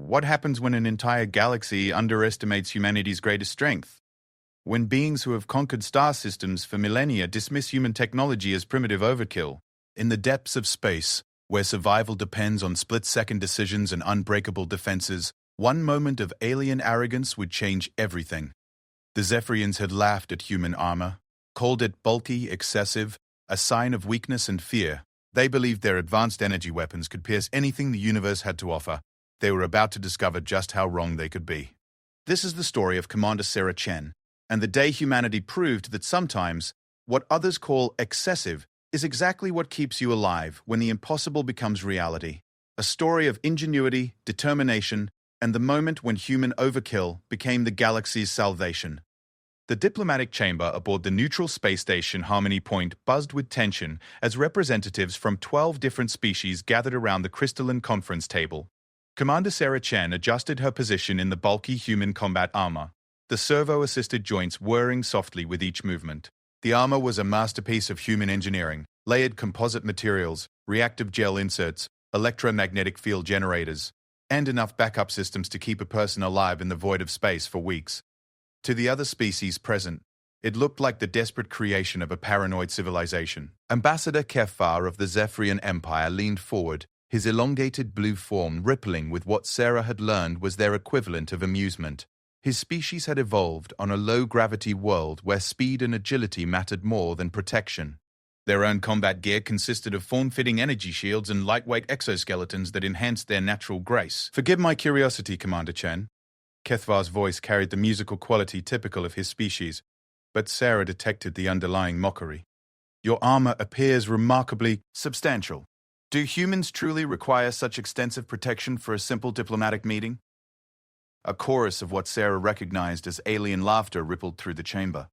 what happens when an entire galaxy underestimates humanity's greatest strength? When beings who have conquered star systems for millennia dismiss human technology as primitive overkill? In the depths of space, where survival depends on split-second decisions and unbreakable defenses, one moment of alien arrogance would change everything. The Zephyrians had laughed at human armor, called it bulky, excessive, a sign of weakness and fear. They believed their advanced energy weapons could pierce anything the universe had to offer. They were about to discover just how wrong they could be. This is the story of Commander Sarah Chen, and the day humanity proved that sometimes what others call excessive is exactly what keeps you alive when the impossible becomes reality. A story of ingenuity, determination, and the moment when human overkill became the galaxy's salvation. The diplomatic chamber aboard the neutral space station Harmony Point buzzed with tension as representatives from 12 different species gathered around the crystalline conference table. Commander Sarah Chen adjusted her position in the bulky human combat armor, the servo-assisted joints whirring softly with each movement. The armor was a masterpiece of human engineering, layered composite materials, reactive gel inserts, electromagnetic field generators, and enough backup systems to keep a person alive in the void of space for weeks. To the other species present, it looked like the desperate creation of a paranoid civilization. Ambassador Kefar of the Zephyrian Empire leaned forward, his elongated blue form rippling with what Sarah had learned was their equivalent of amusement. His species had evolved on a low-gravity world where speed and agility mattered more than protection. Their own combat gear consisted of form-fitting energy shields and lightweight exoskeletons that enhanced their natural grace. "Forgive my curiosity, Commander Chen." Kethvar's voice carried the musical quality typical of his species, but Sarah detected the underlying mockery. "Your armor appears remarkably substantial. Do humans truly require such extensive protection for a simple diplomatic meeting?" A chorus of what Sarah recognized as alien laughter rippled through the chamber.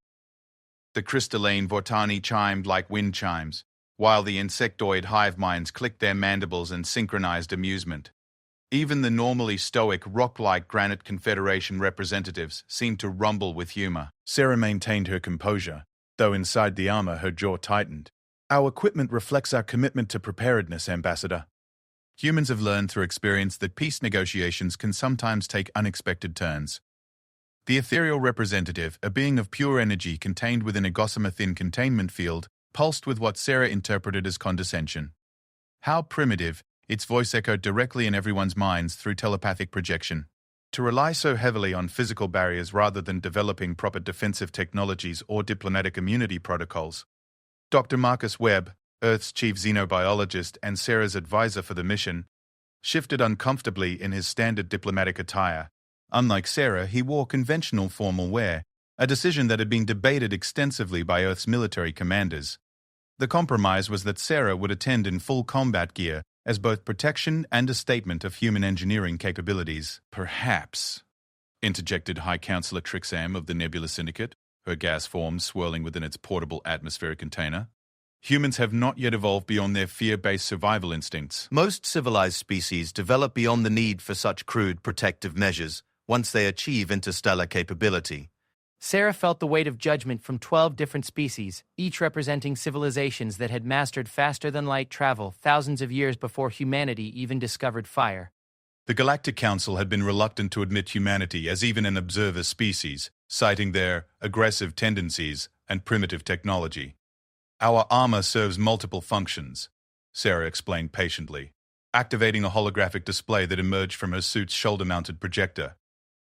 The crystalline Vortani chimed like wind chimes, while the insectoid hive minds clicked their mandibles in synchronized amusement. Even the normally stoic, rock-like Granite Confederation representatives seemed to rumble with humor. Sarah maintained her composure, though inside the armor her jaw tightened. "Our equipment reflects our commitment to preparedness, Ambassador. Humans have learned through experience that peace negotiations can sometimes take unexpected turns." The ethereal representative, a being of pure energy contained within a gossamer-thin containment field, pulsed with what Sarah interpreted as condescension. How primitive, its voice echoed directly in everyone's minds through telepathic projection. To rely so heavily on physical barriers rather than developing proper defensive technologies or diplomatic immunity protocols. Dr. Marcus Webb, Earth's chief xenobiologist and Sarah's advisor for the mission, shifted uncomfortably in his standard diplomatic attire. Unlike Sarah, he wore conventional formal wear, a decision that had been debated extensively by Earth's military commanders. The compromise was that Sarah would attend in full combat gear as both protection and a statement of human engineering capabilities. "Perhaps," interjected High Counselor Trixam of the Nebula Syndicate, her gas form swirling within its portable atmospheric container. "Humans have not yet evolved beyond their fear-based survival instincts." Most civilized species develop beyond the need for such crude protective measures once they achieve interstellar capability. Sarah felt the weight of judgment from 12 different species, each representing civilizations that had mastered faster-than-light travel thousands of years before humanity even discovered fire. The Galactic Council had been reluctant to admit humanity as even an observer species, citing their aggressive tendencies and primitive technology. "Our armor serves multiple functions," Sarah explained patiently, activating a holographic display that emerged from her suit's shoulder-mounted projector.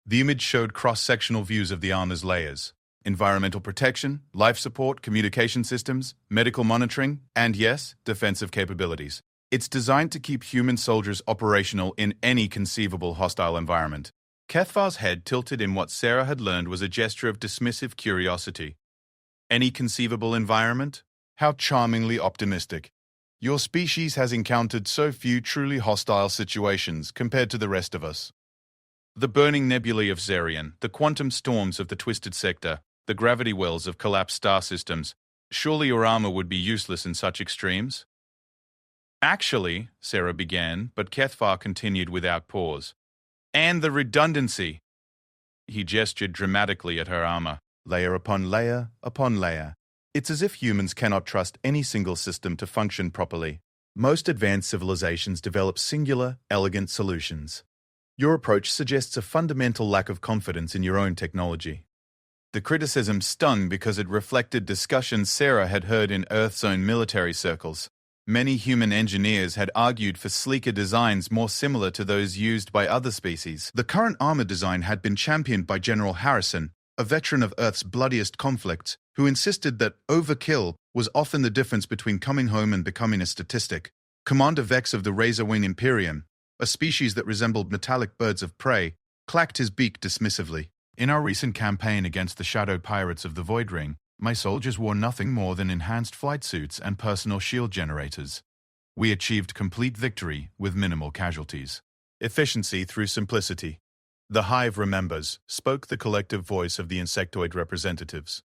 The image showed cross-sectional views of the armor's layers: environmental protection, life support, communication systems, medical monitoring, and yes, defensive capabilities. It's designed to keep human soldiers operational in any conceivable hostile environment. Kethvar's head tilted in what Sarah had learned was a gesture of dismissive curiosity. "Any conceivable environment? How charmingly optimistic. Your species has encountered so few truly hostile situations compared to the rest of us. The burning nebulae of Zerion, the quantum storms of the Twisted Sector, the gravity wells of collapsed star systems. Surely your armor would be useless in such extremes?" "Actually," Sarah began, but Kethvar continued without pause. "And the redundancy." He gestured dramatically at her armor. "Layer upon layer upon layer. It's as if humans cannot trust any single system to function properly. Most advanced civilizations develop singular, elegant solutions. Your approach suggests a fundamental lack of confidence in your own technology. The criticism stung because it reflected discussions Sarah had heard in Earth's own military circles. Many human engineers had argued for sleeker designs more similar to those used by other species. The current armor design had been championed by General Harrison, a veteran of Earth's bloodiest conflicts, who insisted that overkill was often the difference between coming home and becoming a statistic. Commander Vex of the Razorwing Imperium, a species that resembled metallic birds of prey, clacked his beak dismissively. In our recent campaign against the shadow pirates of the Void Ring, my soldiers wore nothing more than enhanced flight suits and personal shield generators. We achieved complete victory with minimal casualties. Efficiency through simplicity. The Hive remembers, spoke the collective voice of the insectoid representatives.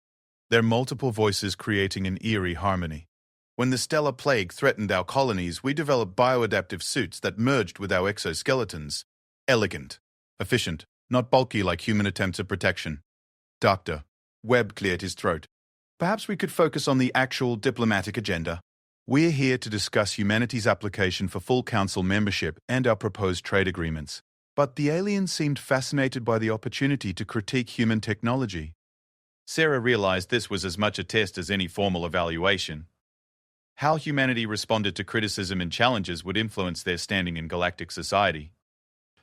Their multiple voices creating an eerie harmony. When the stellar plague threatened our colonies, we developed bioadaptive suits that merged with our exoskeletons. Elegant. Efficient. Not bulky like human attempts at protection. Dr. Webb cleared his throat. Perhaps we could focus on the actual diplomatic agenda. We're here to discuss humanity's application for full council membership and our proposed trade agreements. But the aliens seemed fascinated by the opportunity to critique human technology. Sarah realized this was as much a test as any formal evaluation. How humanity responded to criticism and challenges would influence their standing in galactic society.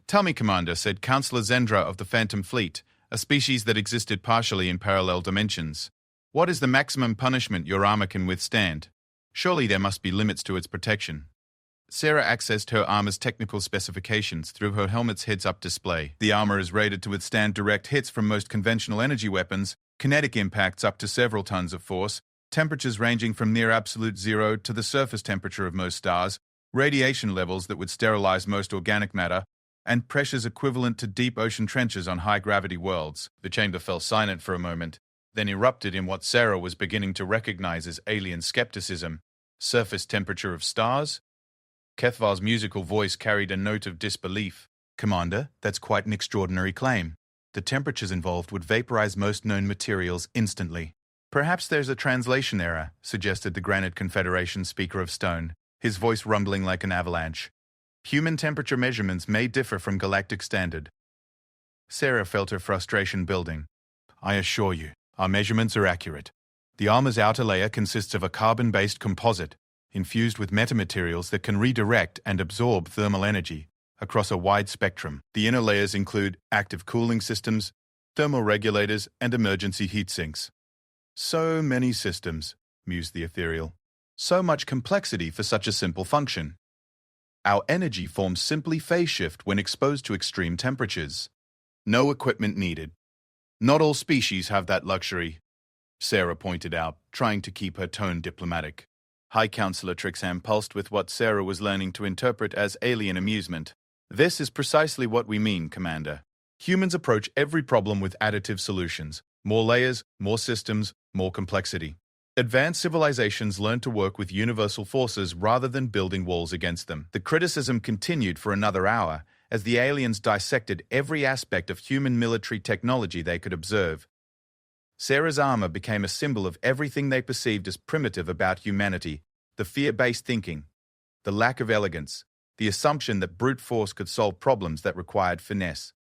Tell me, Commander, said Councillor Zendra of the Phantom Fleet, a species that existed partially in parallel dimensions. What is the maximum punishment your armor can withstand? Surely there must be limits to its protection. Sarah accessed her armor's technical specifications through her helmet's heads-up display. The armor is rated to withstand direct hits from most conventional energy weapons, kinetic impacts up to several tons of force, temperatures ranging from near absolute zero to the surface temperature of most stars, radiation levels that would sterilize most organic matter, and pressures equivalent to deep ocean trenches on high-gravity worlds. The chamber fell silent for a moment, then erupted in what Sarah was beginning to recognize as alien skepticism. Surface temperature of stars? Kethvar's musical voice carried a note of disbelief. Commander, that's quite an extraordinary claim. The temperatures involved would vaporize most known materials instantly. Perhaps there's a translation error, suggested the Granite Confederation Speaker of Stone, his voice rumbling like an avalanche. Human temperature measurements may differ from galactic standard. Sarah felt her frustration building. I assure you, our measurements are accurate. The armor's outer layer consists of a carbon-based composite, infused with metamaterials that can redirect and absorb thermal energy across a wide spectrum. The inner layers include active cooling systems, thermal regulators, and emergency heat sinks. So many systems, mused the ethereal. So much complexity for such a simple function. Our energy forms simply phase shift when exposed to extreme temperatures. No equipment needed. Not all species have that luxury, Sarah pointed out, trying to keep her tone diplomatic. High Counselor Trixham pulsed with what Sarah was learning to interpret as alien amusement. This is precisely what we mean, Commander. Humans approach every problem with additive solutions. More layers, more systems, more complexity. Advanced civilizations learn to work with universal forces rather than building walls against them. The criticism continued for another hour as the aliens dissected every aspect of human military technology they could observe. Sarah's armor became a symbol of everything they perceived as primitive about humanity: the fear-based thinking, the lack of elegance, the assumption that brute force could solve problems that required finesse.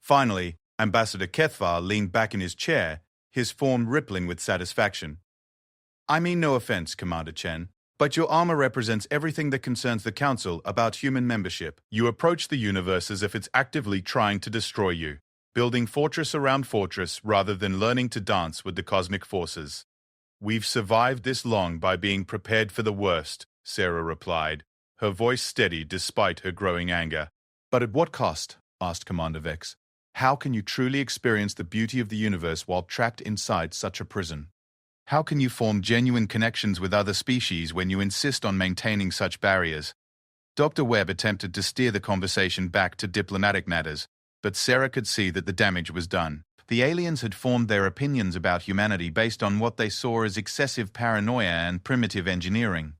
Finally, Ambassador Kethvar leaned back in his chair, his form rippling with satisfaction. I mean no offense, Commander Chen, but your armor represents everything that concerns the Council about human membership. You approach the universe as if it's actively trying to destroy you, building fortress around fortress rather than learning to dance with the cosmic forces. We've survived this long by being prepared for the worst, Sarah replied, her voice steady despite her growing anger. But at what cost? Asked Commander Vex. How can you truly experience the beauty of the universe while trapped inside such a prison? How can you form genuine connections with other species when you insist on maintaining such barriers? Dr. Webb attempted to steer the conversation back to diplomatic matters, but Sarah could see that the damage was done. The aliens had formed their opinions about humanity based on what they saw as excessive paranoia and primitive engineering.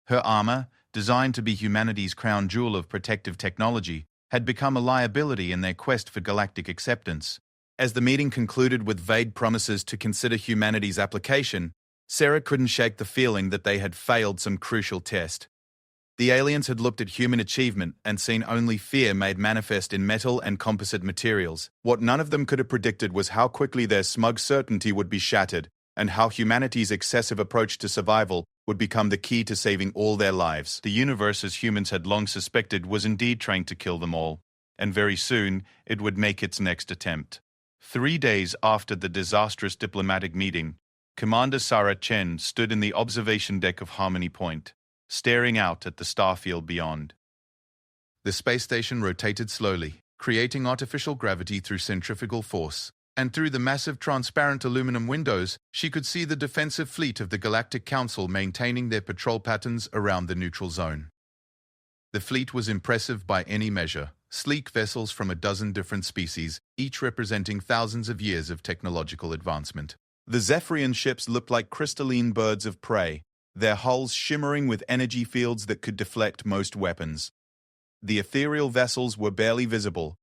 Her armor, designed to be humanity's crown jewel of protective technology, had become a liability in their quest for galactic acceptance. As the meeting concluded with vague promises to consider humanity's application, Sarah couldn't shake the feeling that they had failed some crucial test. The aliens had looked at human achievement and seen only fear made manifest in metal and composite materials. What none of them could have predicted was how quickly their smug certainty would be shattered, and how humanity's excessive approach to survival would become the key to saving all their lives. The universe, as humans had long suspected, was indeed trying to kill them all, and very soon it would make its next attempt. 3 days after the disastrous diplomatic meeting, Commander Sarah Chen stood in the observation deck of Harmony Point, staring out at the starfield beyond. The space station rotated slowly, creating artificial gravity through centrifugal force, and through the massive transparent aluminum windows, she could see the defensive fleet of the Galactic Council maintaining their patrol patterns around the neutral zone. The fleet was impressive by any measure, sleek vessels from a dozen different species, each representing thousands of years of technological advancement. The Zephyrian ships looked like crystalline birds of prey, their hulls shimmering with energy fields that could deflect most weapons. The ethereal vessels were barely visible,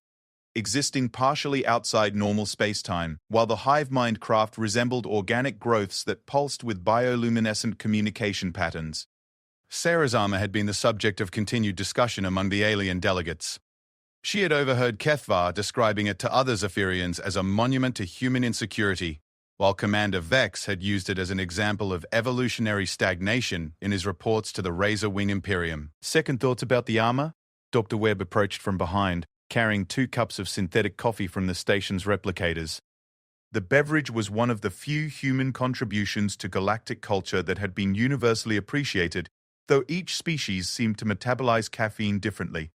existing partially outside normal space-time, while the hive mind craft resembled organic growths that pulsed with bioluminescent communication patterns. Sarah's armor had been the subject of continued discussion among the alien delegates. She had overheard Kethvar describing it to other Zephyrians as a monument to human insecurity, while Commander Vex had used it as an example of evolutionary stagnation in his reports to the Razor Wing Imperium. Second thoughts about the armor? Dr. Webb approached from behind, carrying 2 cups of synthetic coffee from the station's replicators. The beverage was one of the few human contributions to galactic culture that had been universally appreciated, though each species seemed to metabolize caffeine differently.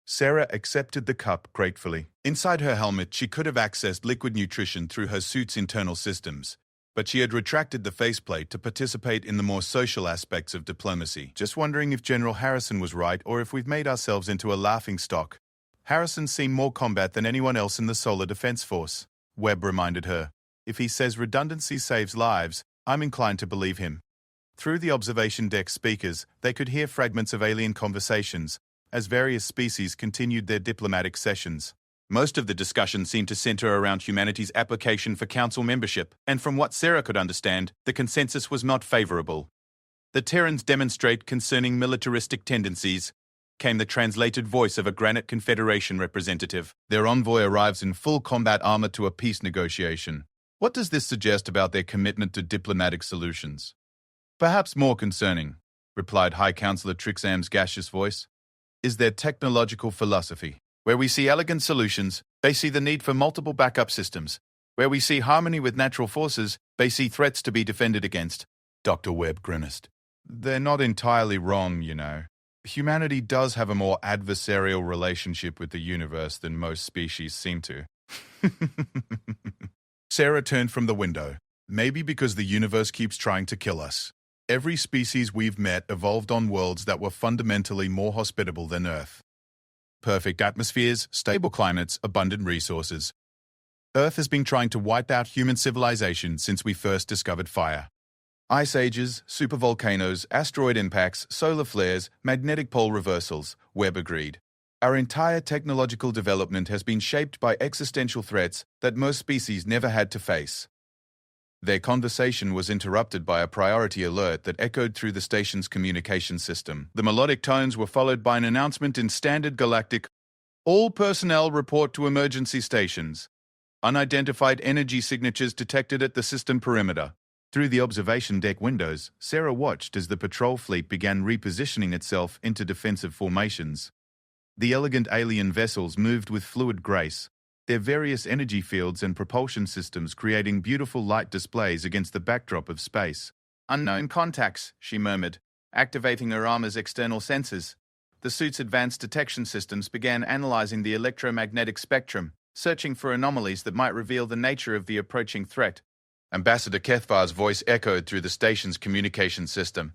Sarah accepted the cup gratefully. Inside her helmet, she could have accessed liquid nutrition through her suit's internal systems, but she had retracted the faceplate to participate in the more social aspects of diplomacy. Just wondering if General Harrison was right or if we've made ourselves into a laughingstock. Harrison's seen more combat than anyone else in the Solar Defense Force, Webb reminded her. If he says redundancy saves lives, I'm inclined to believe him. Through the observation deck speakers, they could hear fragments of alien conversations, as various species continued their diplomatic sessions. Most of the discussion seemed to center around humanity's application for council membership, and from what Sarah could understand, the consensus was not favorable. The Terrans demonstrate concerning militaristic tendencies, came the translated voice of a Granite Confederation representative. Their envoy arrives in full combat armor to a peace negotiation. What does this suggest about their commitment to diplomatic solutions? Perhaps more concerning, replied High Counselor Trixam's gaseous voice, is their technological philosophy. Where we see elegant solutions, they see the need for multiple backup systems. Where we see harmony with natural forces, they see threats to be defended against. Dr. Webb grimaced. They're not entirely wrong, you know. Humanity does have a more adversarial relationship with the universe than most species seem to. Sarah turned from the window. Maybe because the universe keeps trying to kill us. Every species we've met evolved on worlds that were fundamentally more hospitable than Earth. Perfect atmospheres, stable climates, abundant resources. Earth has been trying to wipe out human civilization since we first discovered fire. Ice ages, supervolcanoes, asteroid impacts, solar flares, magnetic pole reversals, Webb agreed. Our entire technological development has been shaped by existential threats that most species never had to face. Their conversation was interrupted by a priority alert that echoed through the station's communication system. The melodic tones were followed by an announcement in standard galactic, "All personnel report to emergency stations. Unidentified energy signatures detected at the system perimeter." Through the observation deck windows, Sarah watched as the patrol fleet began repositioning itself into defensive formations. The elegant alien vessels moved with fluid grace, their various energy fields and propulsion systems creating beautiful light displays against the backdrop of space. "Unknown contacts," she murmured, activating her armor's external sensors. The suit's advanced detection systems began analyzing the electromagnetic spectrum, searching for anomalies that might reveal the nature of the approaching threat. Ambassador Kethvar's voice echoed through the station's communication system.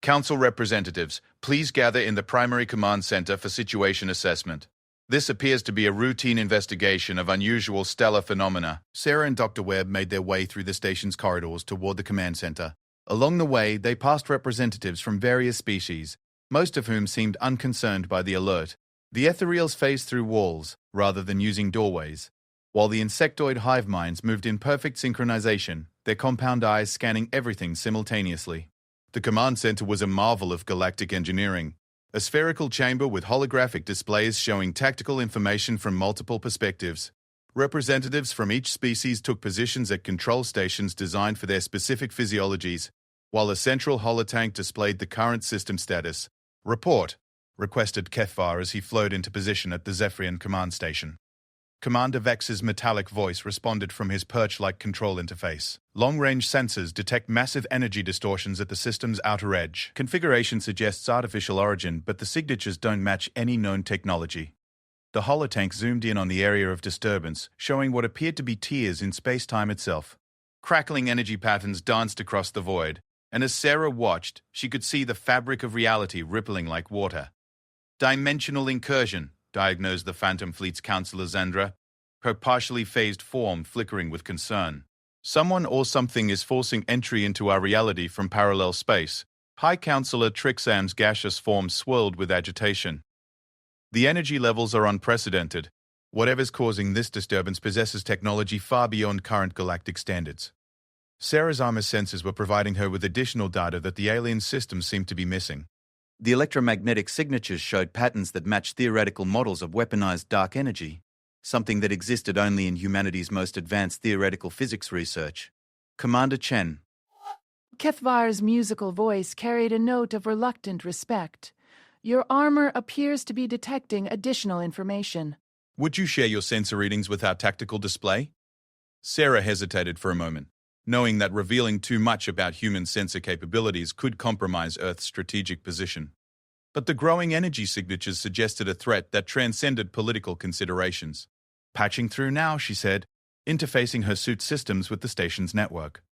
"Council representatives, please gather in the primary command center for situation assessment. This appears to be a routine investigation of unusual stellar phenomena." Sarah and Dr. Webb made their way through the station's corridors toward the command center. Along the way, they passed representatives from various species, most of whom seemed unconcerned by the alert. The ethereals phased through walls, rather than using doorways, while the insectoid hive minds moved in perfect synchronization, their compound eyes scanning everything simultaneously. The command center was a marvel of galactic engineering. a spherical chamber with holographic displays showing tactical information from multiple perspectives. Representatives from each species took positions at control stations designed for their specific physiologies, while a central holotank displayed the current system status. "Report," requested Kethvar as he flowed into position at the Zephyrian command station. Commander Vex's metallic voice responded from his perch-like control interface. Long-range sensors detect massive energy distortions at the system's outer edge. Configuration suggests artificial origin, but the signatures don't match any known technology. The holotank zoomed in on the area of disturbance, showing what appeared to be tears in space-time itself. Crackling energy patterns danced across the void, and as Sarah watched, she could see the fabric of reality rippling like water. "Dimensional incursion," diagnosed the Phantom Fleet's Counselor Zandra, her partially phased form flickering with concern. "Someone or something is forcing entry into our reality from parallel space." High Counselor Trixam's gaseous form swirled with agitation. "The energy levels are unprecedented. Whatever's causing this disturbance possesses technology far beyond current galactic standards." Sarah's armor sensors were providing her with additional data that the alien system seemed to be missing. The electromagnetic signatures showed patterns that matched theoretical models of weaponized dark energy, something that existed only in humanity's most advanced theoretical physics research. Commander Chen. Kethvar's musical voice carried a note of reluctant respect. "Your armor appears to be detecting additional information." "Would you share your sensor readings with our tactical display?" Sarah hesitated for a moment, knowing that revealing too much about human sensor capabilities could compromise Earth's strategic position. But the growing energy signatures suggested a threat that transcended political considerations. "Patching through now," she said, interfacing her suit systems with the station's network.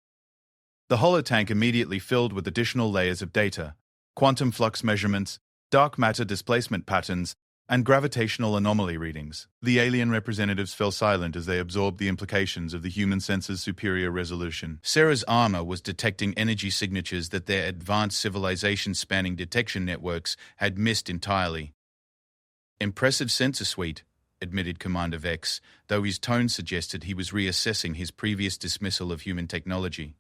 The holotank immediately filled with additional layers of data: quantum flux measurements, dark matter displacement patterns, and gravitational anomaly readings. The alien representatives fell silent as they absorbed the implications of the human sensor's superior resolution. Sarah's armor was detecting energy signatures that their advanced civilization-spanning detection networks had missed entirely. "Impressive sensor suite," admitted Commander Vex, though his tone suggested he was reassessing his previous dismissal of human technology.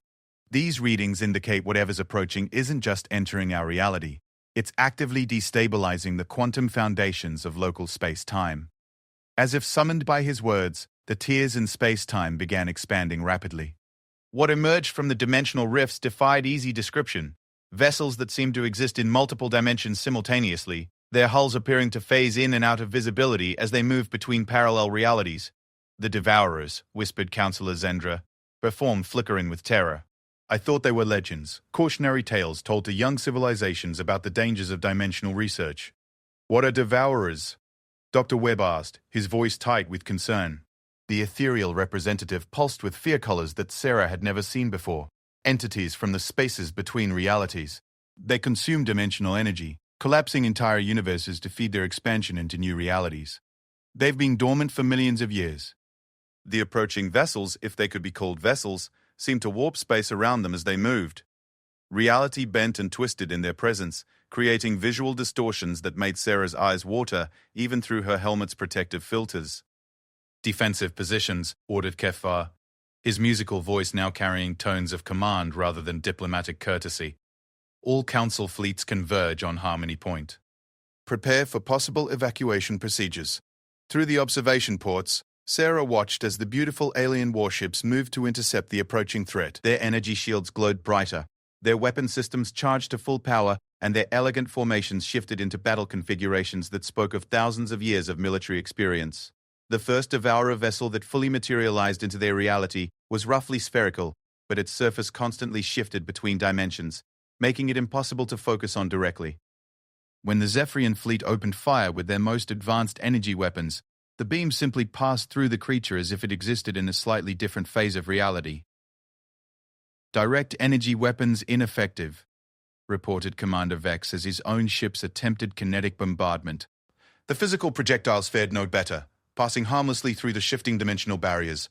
"These readings indicate whatever's approaching isn't just entering our reality. It's actively destabilizing the quantum foundations of local space-time." As if summoned by his words, the tiers in space-time began expanding rapidly. What emerged from the dimensional rifts defied easy description. Vessels that seemed to exist in multiple dimensions simultaneously, their hulls appearing to phase in and out of visibility as they moved between parallel realities. "The Devourers," whispered Counselor Zendra, her form flickering with terror. "I thought they were legends, cautionary tales told to young civilizations about the dangers of dimensional research." "What are Devourers?" Dr. Webb asked, his voice tight with concern. The ethereal representative pulsed with fear colors that Sarah had never seen before. Entities from the spaces between realities. They consume dimensional energy, collapsing entire universes to feed their expansion into new realities. They've been dormant for millions of years. The approaching vessels, if they could be called vessels, seemed to warp space around them as they moved. Reality bent and twisted in their presence, creating visual distortions that made Sarah's eyes water even through her helmet's protective filters. "Defensive positions," ordered Kethvar, his musical voice now carrying tones of command rather than diplomatic courtesy. "All Council fleets converge on Harmony Point. Prepare for possible evacuation procedures." Through the observation ports, Sarah watched as the beautiful alien warships moved to intercept the approaching threat. Their energy shields glowed brighter, their weapon systems charged to full power, and their elegant formations shifted into battle configurations that spoke of thousands of years of military experience. The first Devourer vessel that fully materialized into their reality was roughly spherical, but its surface constantly shifted between dimensions, making it impossible to focus on directly. When the Zephyrian fleet opened fire with their most advanced energy weapons, the beam simply passed through the creature as if it existed in a slightly different phase of reality. "Direct energy weapons ineffective," reported Commander Vex as his own ships attempted kinetic bombardment. The physical projectiles fared no better, passing harmlessly through the shifting dimensional barriers.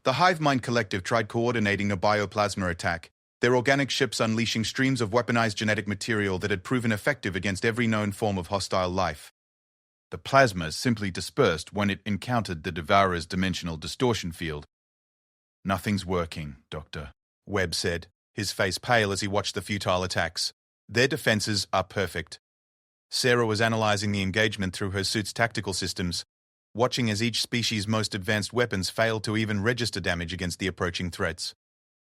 The Hive Mind Collective tried coordinating a bioplasma attack, their organic ships unleashing streams of weaponized genetic material that had proven effective against every known form of hostile life. The plasma simply dispersed when it encountered the Devourer's dimensional distortion field. "Nothing's working, Doctor," Webb said, his face pale as he watched the futile attacks. "Their defenses are perfect." Sarah was analyzing the engagement through her suit's tactical systems, watching as each species' most advanced weapons failed to even register damage against the approaching threats.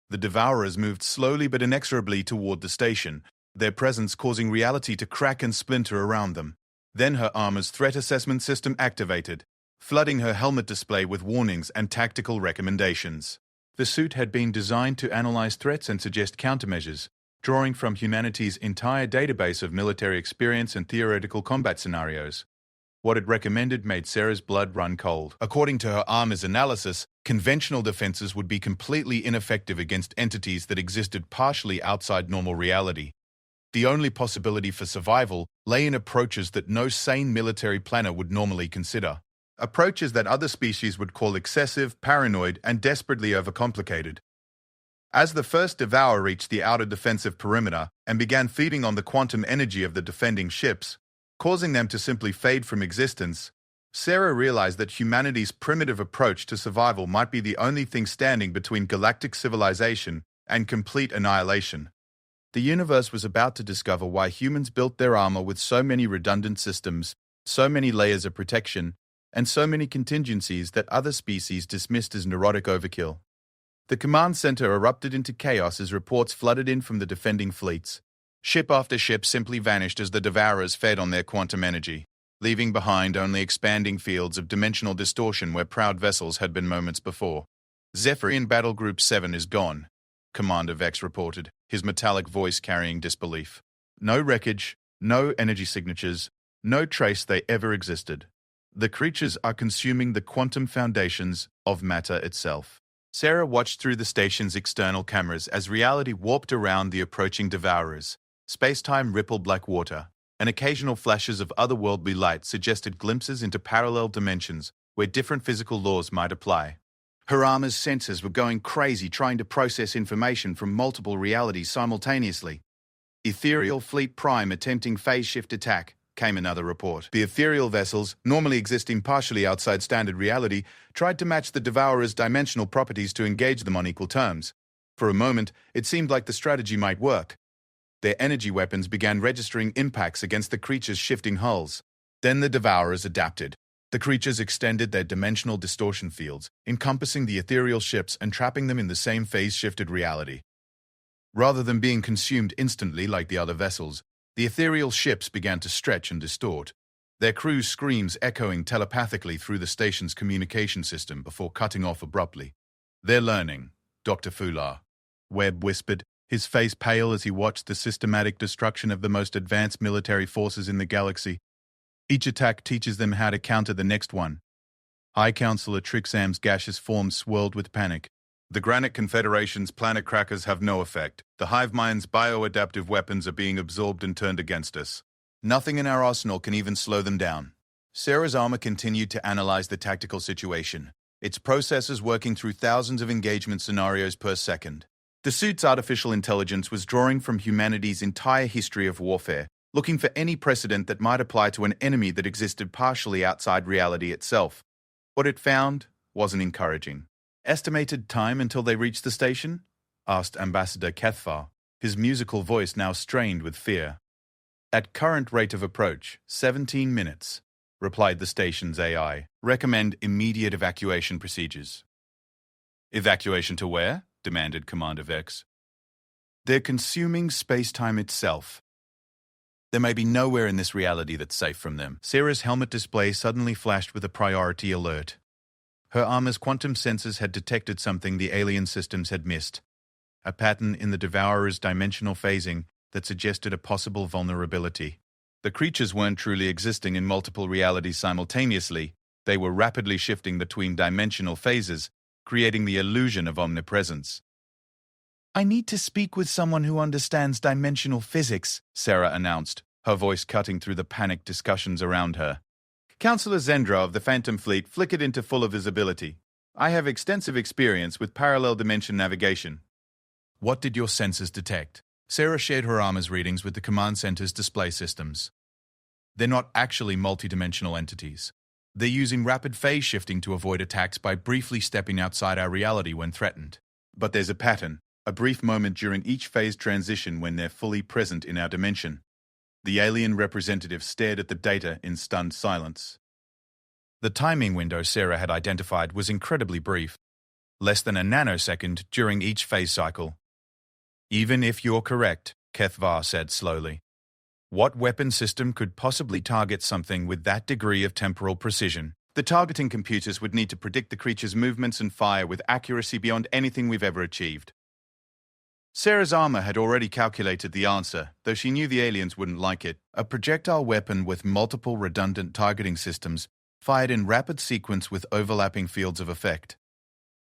The Devourers moved slowly but inexorably toward the station, their presence causing reality to crack and splinter around them. Then her armor's threat assessment system activated, flooding her helmet display with warnings and tactical recommendations. The suit had been designed to analyze threats and suggest countermeasures, drawing from humanity's entire database of military experience and theoretical combat scenarios. What it recommended made Sarah's blood run cold. According to her armor's analysis, conventional defenses would be completely ineffective against entities that existed partially outside normal reality. The only possibility for survival lay in approaches that no sane military planner would normally consider. Approaches that other species would call excessive, paranoid, and desperately overcomplicated. As the first Devourer reached the outer defensive perimeter and began feeding on the quantum energy of the defending ships, causing them to simply fade from existence, Sarah realized that humanity's primitive approach to survival might be the only thing standing between galactic civilization and complete annihilation. The universe was about to discover why humans built their armor with so many redundant systems, so many layers of protection, and so many contingencies that other species dismissed as neurotic overkill. The command center erupted into chaos as reports flooded in from the defending fleets. Ship after ship simply vanished as the Devourers fed on their quantum energy, leaving behind only expanding fields of dimensional distortion where proud vessels had been moments before. Zephyrian Battle Group 7 is gone, Commander Vex reported, his metallic voice carrying disbelief. No wreckage, no energy signatures, no trace they ever existed. The creatures are consuming the quantum foundations of matter itself. Sarah watched through the station's external cameras as reality warped around the approaching Devourers. Space-time rippled like water, and occasional flashes of otherworldly light suggested glimpses into parallel dimensions where different physical laws might apply. Her armor's sensors were going crazy trying to process information from multiple realities simultaneously. Ethereal Fleet Prime attempting phase shift attack, came another report. The ethereal vessels, normally existing partially outside standard reality, tried to match the Devourer's dimensional properties to engage them on equal terms. For a moment, it seemed like the strategy might work. Their energy weapons began registering impacts against the creatures' shifting hulls. Then the Devourers adapted. The creatures extended their dimensional distortion fields, encompassing the ethereal ships and trapping them in the same phase-shifted reality. Rather than being consumed instantly like the other vessels, the ethereal ships began to stretch and distort, their crews' screams echoing telepathically through the station's communication system before cutting off abruptly. "They're learning," Dr. Fular, Webb whispered, his face pale as he watched the systematic destruction of the most advanced military forces in the galaxy. Each attack teaches them how to counter the next one. High Counselor Trixam's gaseous form swirled with panic. "The Granite Confederation's planet crackers have no effect. The hive mind's bioadaptive weapons are being absorbed and turned against us. Nothing in our arsenal can even slow them down." Sarah's armor continued to analyze the tactical situation, its processors working through thousands of engagement scenarios per second. The suit's artificial intelligence was drawing from humanity's entire history of warfare, looking for any precedent that might apply to an enemy that existed partially outside reality itself. What it found wasn't encouraging. "Estimated time until they reach the station?" asked Ambassador Cathvar, his musical voice now strained with fear. "At current rate of approach, 17 minutes, replied the station's AI. "Recommend immediate evacuation procedures." "Evacuation to where?" demanded Commander Vex. "They're consuming space-time itself. There may be nowhere in this reality that's safe from them." Sarah's helmet display suddenly flashed with a priority alert. Her armor's quantum sensors had detected something the alien systems had missed, a pattern in the Devourer's dimensional phasing that suggested a possible vulnerability. The creatures weren't truly existing in multiple realities simultaneously. They were rapidly shifting between dimensional phases, creating the illusion of omnipresence. "I need to speak with someone who understands dimensional physics," Sarah announced, her voice cutting through the panicked discussions around her. Counselor Zendra of the Phantom Fleet flickered into fuller visibility. "I have extensive experience with parallel dimension navigation." "What did your sensors detect?" Sarah shared her armor's readings with the command center's display systems. "They're not actually multidimensional entities. They're using rapid phase shifting to avoid attacks by briefly stepping outside our reality when threatened. But there's a pattern, a brief moment during each phase transition when they're fully present in our dimension." The alien representative stared at the data in stunned silence. The timing window Sarah had identified was incredibly brief, less than a nanosecond during each phase cycle. Even if you're correct, Kethvar said slowly, what weapon system could possibly target something with that degree of temporal precision? The targeting computers would need to predict the creature's movements and fire with accuracy beyond anything we've ever achieved. Sarah's armor had already calculated the answer, though she knew the aliens wouldn't like it. A projectile weapon with multiple redundant targeting systems, fired in rapid sequence with overlapping fields of effect.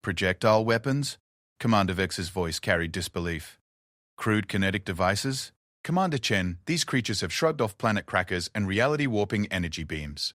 Projectile weapons? Commander Vex's voice carried disbelief. Crude kinetic devices? Commander Chen, these creatures have shrugged off planet crackers and reality-warping energy beams.